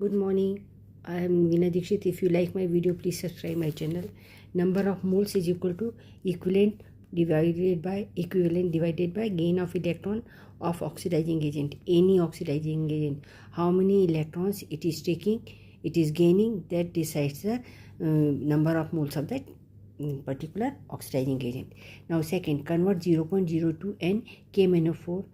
Good morning. I am Veena Dikshit. If you like my video, please subscribe my channel. Number of moles is equal to equivalent divided by gain of electron of oxidizing agent. Any oxidizing agent. How many electrons it is taking, it is gaining, that decides the number of moles of that particular oxidizing agent. Now second, convert 0.02 N KMnO4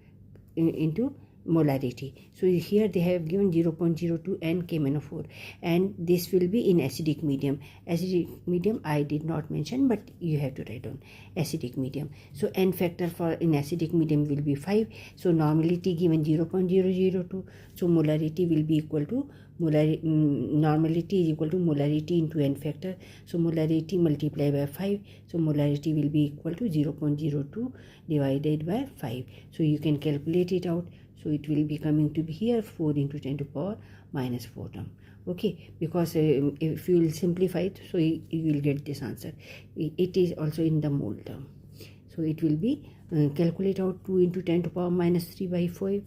into molarity. So here they have given 0.02 N KMnO4, and this will be in acidic medium. Acidic medium I did not mention, but you have to write down acidic medium. So N factor for in acidic medium will be 5. So normality given 0.002. So molarity will be equal to normality is equal to molarity into N factor. So molarity multiplied by 5. So molarity will be equal to 0.02 divided by 5. So you can calculate it out. So it will be coming to be here 4 into 10 to power minus 4 term. Okay, because if you will simplify it, so you will get this answer. It is also in the mole term. So it will be calculate out 2 into 10 to power minus 3 by 5,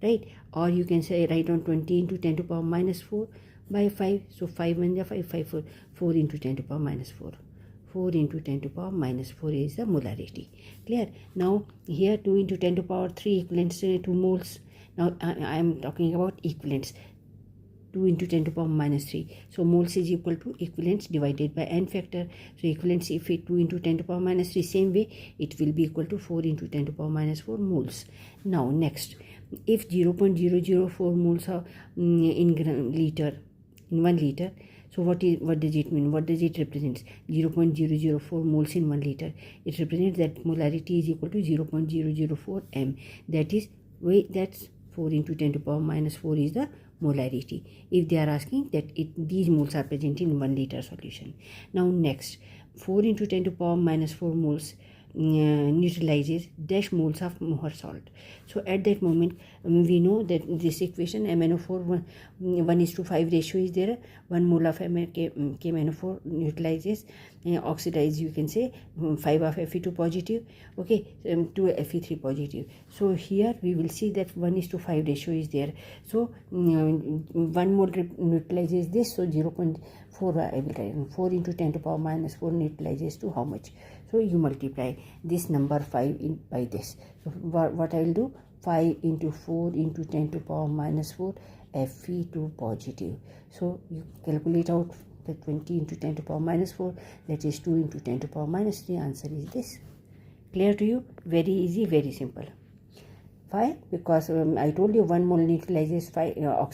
right? Or you can say write down 20 into 10 to power minus 4 by 5. So 5 1 5, 4 into 10 to power minus 4. 4 into 10 to power minus 4 is the molarity. Clear? Now here 2 into 10 to power 3 equivalents to moles. Now I am talking about equivalents. 2 into 10 to power minus 3. So moles is equal to equivalents divided by N factor. So equivalents, if it 2 into 10 to power minus 3, same way it will be equal to 4 into 10 to power minus 4 moles. Now next, if 0.004 moles are in liter, in 1 liter, so what does it mean? What does it represent? 0.004 moles in 1 liter. It represents that molarity is equal to 0.004 m. That's 4 into 10 to power minus 4 is the molarity. If they are asking that these moles are present in 1 liter solution. Now next, 4 into 10 to power minus 4 moles neutralizes dash moles of Mohr salt. So at that moment we know that this equation MnO4 1:5 ratio is there. 1 mole of KMnO4 neutralizes oxidize, you can say 5 of Fe2 positive, okay, 2 Fe3 positive. So here we will see that 1:5 ratio is there. So 1 mole neutralizes this, so 0.4 I will write 4 into 10 to power minus 4 neutralizes to how much? So you multiply this number 5 by this. So what I will do, 5 into 4 into 10 to power minus 4 Fe2 positive. So you calculate out the 20 into 10 to power minus 4, that is 2 into 10 to power minus 3. Answer is this. Clear to you? Very easy, very simple. Why? Because I told you 1 mole neutralizes 5 oxygen.